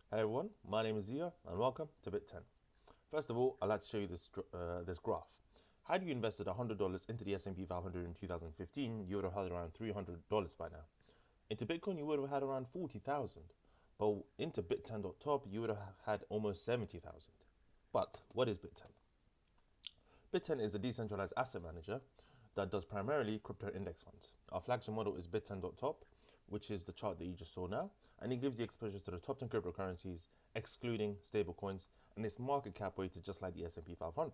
Hey everyone, my name is Zia and welcome to Bit 10. First of all, I'd like to show you this graph. Had you invested $100 into the S&P 500 in 2015, you would have had around $300 by now. Into Bitcoin, you would have had around 40,000. But into Bit10.top, you would have had almost 70,000. But what is Bit10? Bit10 is a decentralized asset manager that does primarily crypto index funds. Our flagship model is Bit10.top, which is the chart that you just saw now, and it gives you exposure to the top 10 cryptocurrencies, excluding stablecoins, and its market cap weighted just like the S&P 500.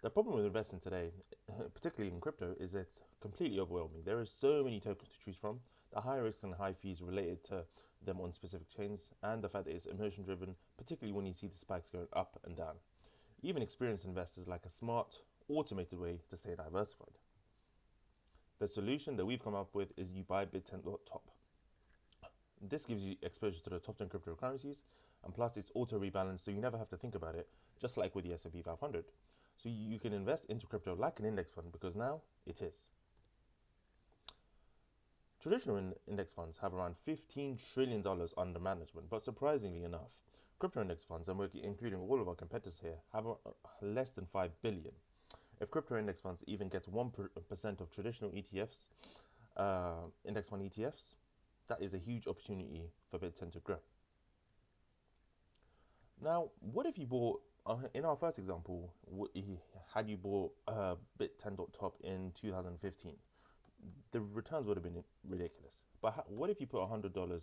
The problem with investing today, particularly in crypto, is it's completely overwhelming. There are so many tokens to choose from, the high risk and high fees related to them on specific chains, and the fact that it's emotion driven, particularly when you see the spikes going up and down. Even experienced investors like a smart, automated way to stay diversified. The solution that we've come up with is you buy Bit10.top. This gives you exposure to the top 10 cryptocurrencies, and plus it's auto rebalanced, so you never have to think about it, just like with the S&P 500. So you can invest into crypto like an index fund because now it is. Traditional index funds have around $15 trillion under management, but surprisingly enough, crypto index funds, and we're including all of our competitors here, have less than 5 billion. If crypto index funds even gets 1% of traditional ETFs, index fund ETFs, that is a huge opportunity for Bit10 to grow. Now, what if you bought, in our first example, had you bought Bit10.top in 2015? The returns would have been ridiculous. But what if you put $100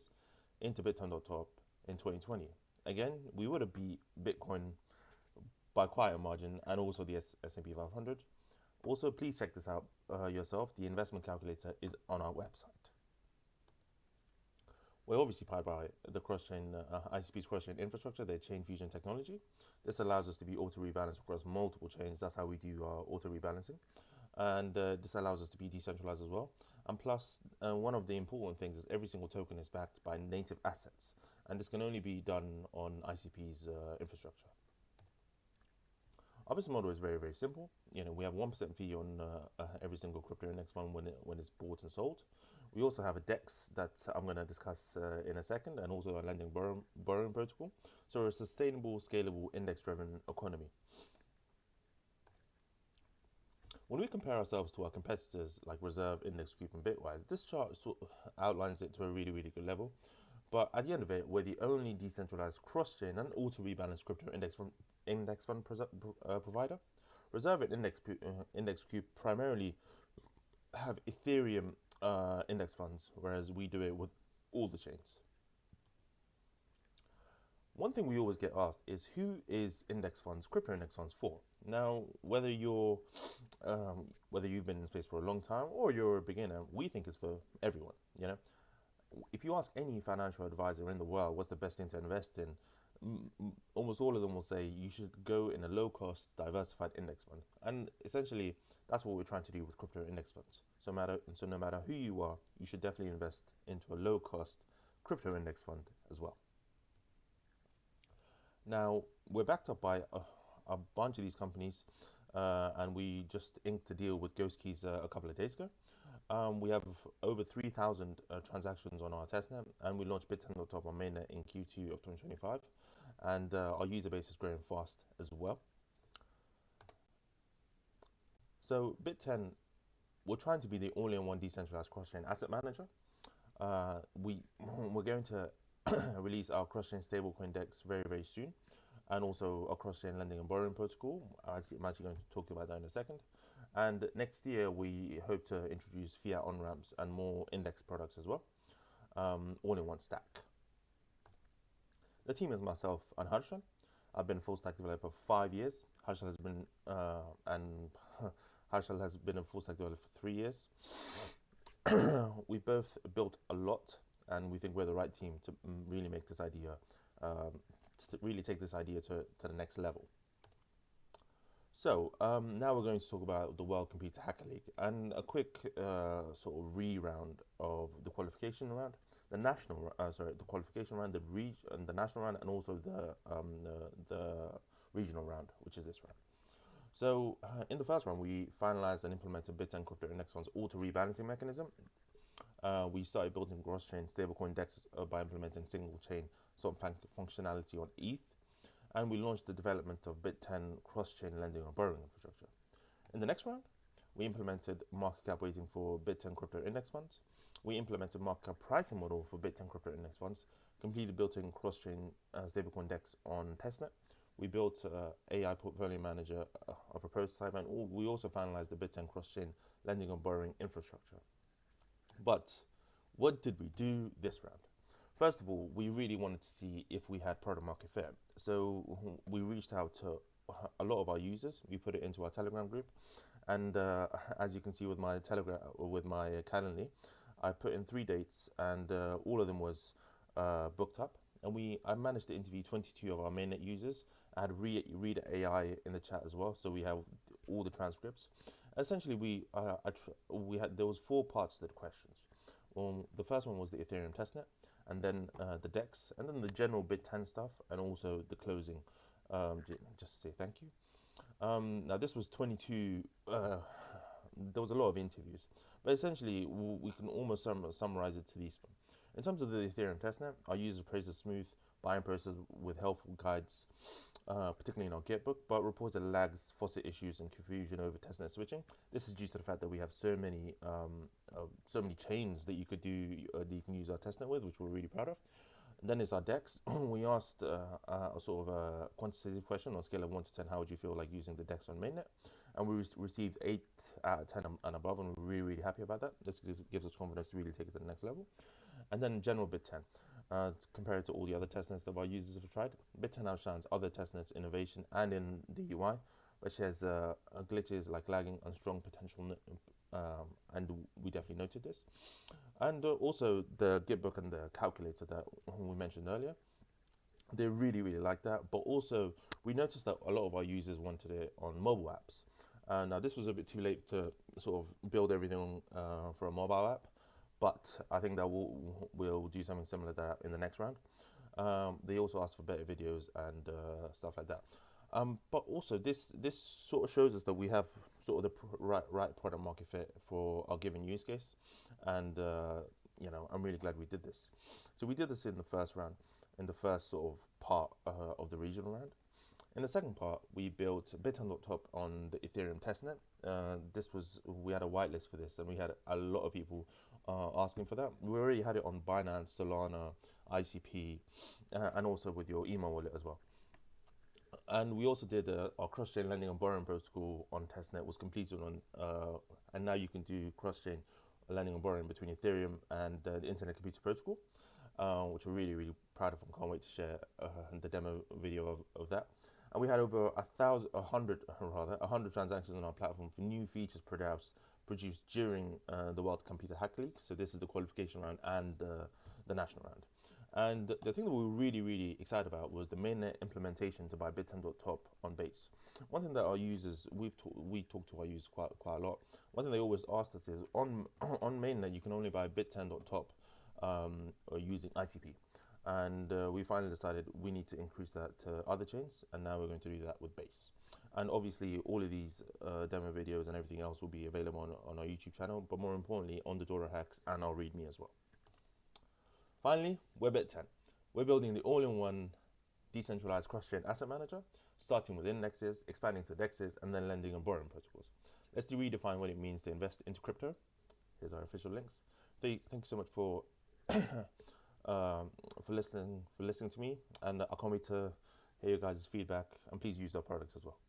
into Bit10.top in 2020? Again, we would have beat Bitcoin by quite a margin and also the S&P 500. Also, please check this out yourself. The investment calculator is on our website. We're obviously powered by the cross-chain ICP's cross-chain infrastructure, their chain fusion technology. This allows us to be auto-rebalanced across multiple chains. That's how we do our auto-rebalancing. And this allows us to be decentralized as well. And plus, one of the important things is every single token is backed by native assets. And this can only be done on ICP's infrastructure. Our business model is very, very simple. We have 1% fee on every single crypto index fund when it's bought and sold. We also have a DEX that I'm going to discuss in a second, and also a lending borrowing protocol. So a sustainable, scalable, index-driven economy. When we compare ourselves to our competitors like Reserve, Index Group, and Bitwise, this chart sort of outlines it to a really, really good level. But at the end of it, we're the only decentralized cross-chain and auto-rebalanced crypto index fund provider. Reserve and Index Group primarily have Ethereum index funds, whereas we do it with all the chains. One thing we always get asked is who is index funds, crypto index funds for? Now, whether you've been in space for a long time or you're a beginner, we think it's for everyone. If you ask any financial advisor in the world what's the best thing to invest in, almost all of them will say you should go in a low-cost, diversified index fund. And essentially, that's what we're trying to do with crypto index funds. So no matter who you are, you should definitely invest into a low-cost crypto index fund as well. Now, we're backed up by a bunch of these companies, and we just inked a deal with Ghost Keys a couple of days ago. We have over 3,000 transactions on our testnet, and we launched Bit10.top on mainnet in Q2 of 2025, and our user base is growing fast as well. So Bit10, we're trying to be the all-in-one decentralized cross-chain asset manager. We're going to release our cross-chain stablecoin DEX very, very soon, and also our cross-chain lending and borrowing protocol. I'm actually going to talk about that in a second. And next year, we hope to introduce fiat on-ramps and more index products as well, all in one stack. The team is myself and Harshal. I've been a full stack developer for 5 years. Harshal has been Harshal has been a full stack developer for 3 years. We both built a lot, and we think we're the right team to really make this idea, to really take this idea to the next level. So now we're going to talk about the World Computer Hacker League and a quick sort of re-round of the qualification round, the qualification round, the national round, and also the regional round, which is this round. So in the first round, we finalized and implemented Bit10 crypto index fund's auto rebalancing mechanism. We started building cross-chain stablecoin DEX by implementing single-chain functionality on ETH, and we launched the development of BIT10 cross-chain lending and borrowing infrastructure. In the next round, we implemented market cap weighting for BIT10 crypto index funds. We implemented market cap pricing model for BIT10 crypto index funds, completed built-in cross-chain stablecoin DEX on testnet. We built AI portfolio manager of a prototype, and we also finalized the BIT10 cross-chain lending and borrowing infrastructure. But what did we do this round? First of all, we really wanted to see if we had product market fit. So we reached out to a lot of our users. We put it into our Telegram group, and as you can see with my Telegram, with my Calendly, I put in 3 dates, and all of them was booked up. And I managed to interview 22 of our mainnet users. I had read AI in the chat as well, so we have all the transcripts. Essentially, there was 4 parts to the questions. The first one was the Ethereum testnet, and then the DEX, and then the general BIT10 stuff, and also the closing, just to say thank you. Now this was 22, there was a lot of interviews, but essentially we can almost summarize it to these. In terms of the Ethereum testnet, our users praised the smooth buying process with helpful guides, particularly in our Gitbook, but reported lags, faucet issues, and confusion over testnet switching. This is due to the fact that we have so many chains that you could do, that you can use our testnet with, which we're really proud of. And then it's our DEX. We asked a sort of a quantitative question on a scale of 1 to 10. How would you feel like using the DEX on mainnet? And we received 8 out of 10 and above, and we're really, really happy about that. This gives us confidence to really take it to the next level. And then general BIT10. Compared to all the other testnets that our users have tried, BIT10 outshines other testnets innovation and in the UI, which has glitches like lagging and strong potential, and we definitely noted this. And also the Gitbook and the calculator that we mentioned earlier, they really, really like that. But also we noticed that a lot of our users wanted it on mobile apps. Now this was a bit too late to sort of build everything for a mobile app, but I think that we'll do something similar to that in the next round. They also asked for better videos and stuff like that. But also this sort of shows us that we have sort of the right product market fit for our given use case, and I'm really glad we did this. So we did this in the first round, in the first sort of part of the regional round. In the second part, we built BIT10.top on the Ethereum testnet. We had a whitelist for this, and we had a lot of people asking for that. We already had it on Binance, Solana, ICP, and also with your email wallet as well. And we also did our cross-chain lending and borrowing protocol on testnet was completed on, and now you can do cross-chain lending and borrowing between Ethereum and the Internet Computer Protocol, which we're really, really proud of and can't wait to share the demo video of that. And we had over 100 transactions on our platform for new features produced during the World Computer Hacker League. So this is the qualification round and the national round. And the thing that we were really, really excited about was the mainnet implementation to buy BIT10.top on Base. One thing that our users, we talk to our users quite a lot. One thing they always asked us is on mainnet you can only buy BIT10.top using ICP. And we finally decided we need to increase that to other chains, and now we're going to do that with Base. And obviously all of these demo videos and everything else will be available on our YouTube channel, but more importantly on the Dora hacks and our README as well. Finally, we're BIT10. We're building the all-in-one decentralized cross-chain asset manager, starting with indexes, expanding to DEXs, and then lending and borrowing protocols. Let's redefine what it means to invest into crypto. Here's our official links. Thank you so much for listening to me, and I can't wait to hear your guys' feedback, and please use our products as well.